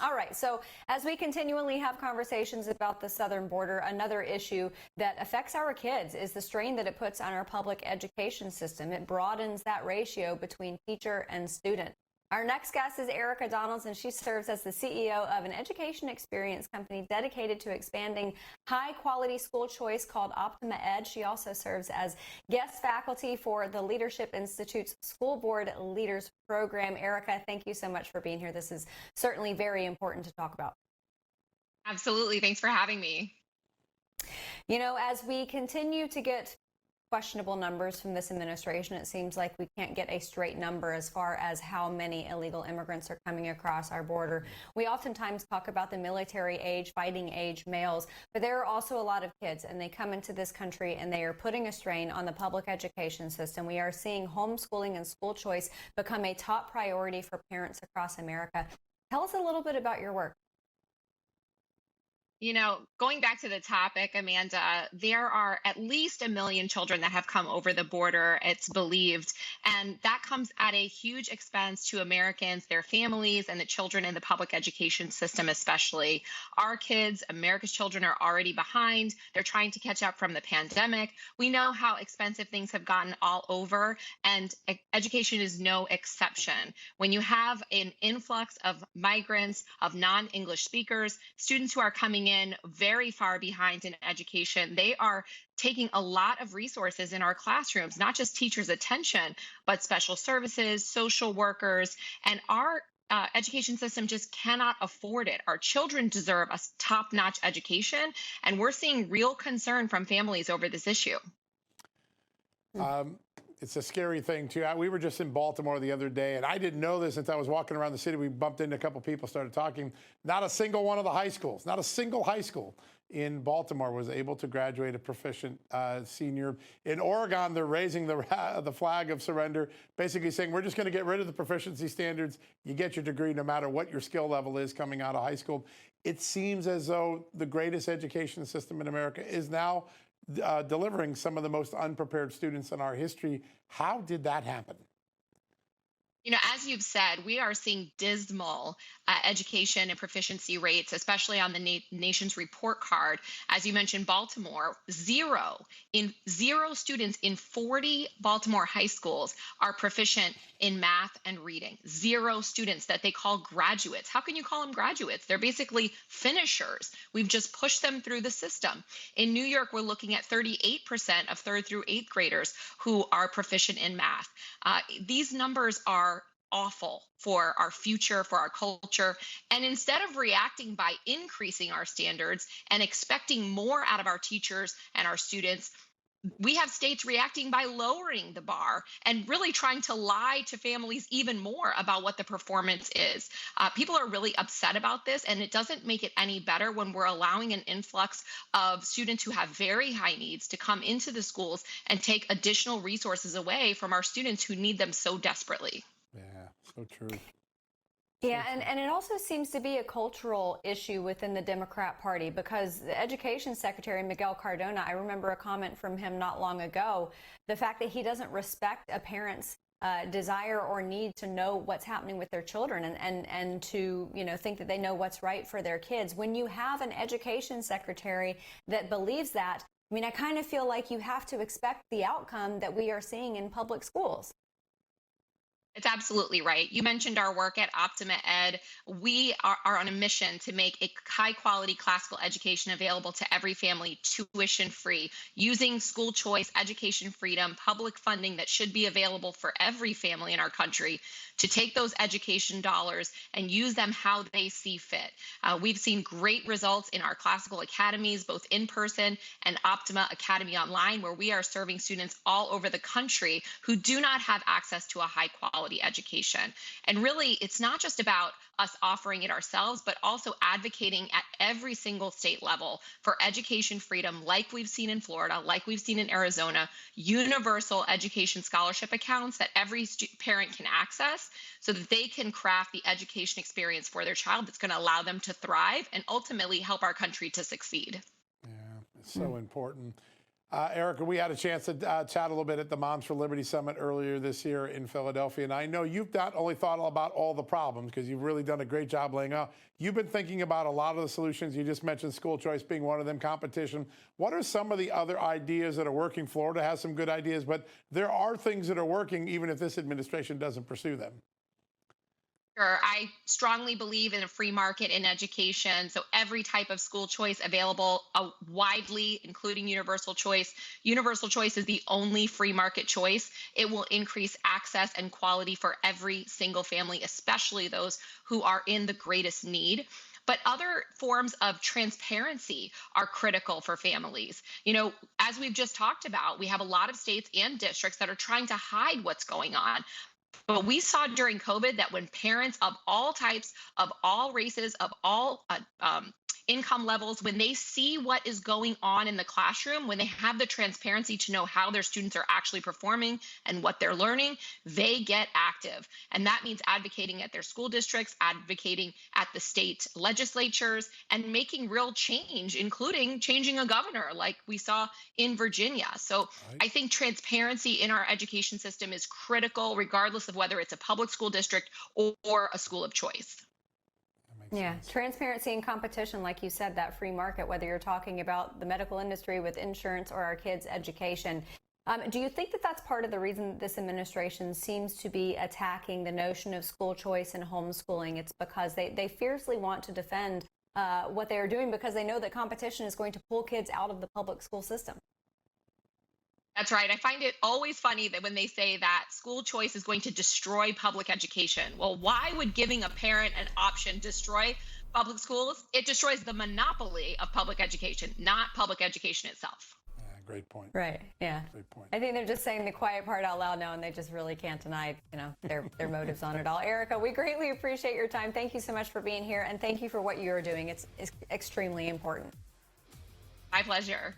All right. So as we continually have conversations about the southern border, another issue that affects our kids is the strain that it puts on our public education system. It broadens that ratio between teacher and student. Our next guest is Erika Donalds, and she serves as the CEO of an education experience company dedicated to expanding high-quality school choice called Optima Ed. She also serves as guest faculty for the Leadership Institute's School Board Leaders Program. Erika, thank you so much for being here. This is certainly very important to talk about. Absolutely. Thanks for having me. You know, as we continue to get questionable numbers from this administration, it seems like we can't get a straight number as far as how many illegal immigrants are coming across our border. We oftentimes talk about the military age, fighting age males, but there are also a lot of kids, and they come into this country and they are putting a strain on the public education system. We are seeing homeschooling and school choice become a top priority for parents across America. Tell us a little bit about your work. Going back to the topic, Amanda, there are at least 1 million children that have come over the border, it's believed. And that comes at a huge expense to Americans, their families, and the children in the public education system, especially. Our kids, America's children, are already behind. They're trying to catch up from the pandemic. We know how expensive things have gotten all over, and education is no exception. When you have an influx of migrants, of non-English speakers, students who are coming in very far behind in education, they are taking a lot of resources in our classrooms, not just teachers' attention, but special services, social workers, and our education system just cannot afford it. Our children deserve a top-notch education, and we're seeing real concern from families over this issue. It's a scary thing, too. We were just in Baltimore the other day, and I didn't know this until I was walking around the city. We bumped into a couple people, started talking. Not a single one of the high schools, not a single high school in Baltimore was able to graduate a proficient senior. In Oregon, they're raising the flag of surrender, basically saying we're just going to get rid of the proficiency standards. You get your degree no matter what your skill level is coming out of high school. It seems as though the greatest education system in America is now delivering some of the most unprepared students in our history. How did that happen? As you've said, we are seeing dismal education and proficiency rates, especially on the nation's report card. As you mentioned, Baltimore, zero students in 40 Baltimore high schools are proficient in math and reading. Zero students that they call graduates. How can you call them graduates? They're basically finishers. We've just pushed them through the system. In New York, we're looking at 38% of 3rd through 8th graders who are proficient in math. These numbers are awful for our future, for our culture. And instead of reacting by increasing our standards and expecting more out of our teachers and our students, we have states reacting by lowering the bar and really trying to lie to families even more about what the performance is. People are really upset about this, and it doesn't make it any better when we're allowing an influx of students who have very high needs to come into the schools and take additional resources away from our students who need them so desperately. Yeah, so true. Yeah, and it also seems to be a cultural issue within the Democrat Party, because the Education Secretary, Miguel Cardona, I remember a comment from him not long ago, the fact that he doesn't respect a parent's desire or need to know what's happening with their children and to, think that they know what's right for their kids. When you have an Education Secretary that believes that, I kind of feel like you have to expect the outcome that we are seeing in public schools. It's absolutely right. You mentioned our work at Optima Ed. We are on a mission to make a high quality classical education available to every family, tuition free, using school choice, education freedom, public funding that should be available for every family in our country to take those education dollars and use them how they see fit. We've seen great results in our classical academies, both in person and Optima Academy Online, where we are serving students all over the country who do not have access to a high quality education. And really, it's not just about us offering it ourselves, but also advocating at every single state level for education freedom, like we've seen in Florida, like we've seen in Arizona, universal education scholarship accounts that every parent can access so that they can craft the education experience for their child that's going to allow them to thrive and ultimately help our country to succeed. Yeah, it's so important. Erika, we had a chance to chat a little bit at the Moms for Liberty Summit earlier this year in Philadelphia. And I know you've not only thought about all the problems, because you've really done a great job laying out, you've been thinking about a lot of the solutions. You just mentioned school choice being one of them, competition. What are some of the other ideas that are working? Florida has some good ideas, but there are things that are working even if this administration doesn't pursue them. Sure. I strongly believe in a free market in education. So every type of school choice available widely, including universal choice. Universal choice is the only free market choice. It will increase access and quality for every single family, especially those who are in the greatest need. But other forms of transparency are critical for families. As we've just talked about, we have a lot of states and districts that are trying to hide what's going on. But we saw during COVID that when parents of all types, of all races, of all income levels, when they see what is going on in the classroom, when they have the transparency to know how their students are actually performing and what they're learning, they get active. And that means advocating at their school districts, advocating at the state legislatures, and making real change, including changing a governor like we saw in Virginia. So I think transparency in our education system is critical, regardless of whether it's a public school district or a school of choice. Yeah, transparency and competition, like you said, that free market, whether you're talking about the medical industry with insurance or our kids' education. Do you think that that's part of the reason this administration seems to be attacking the notion of school choice and homeschooling? It's because they fiercely want to defend what they are doing because they know that competition is going to pull kids out of the public school system. That's right. I find it always funny that when they say that school choice is going to destroy public education. Well, why would giving a parent an option destroy public schools? It destroys the monopoly of public education, not public education itself. Yeah, great point. Right. Yeah. Great point. I think they're just saying the quiet part out loud now, and they just really can't deny, their motives on it all. Erika, we greatly appreciate your time. Thank you so much for being here, and thank you for what you are doing. It's extremely important. My pleasure.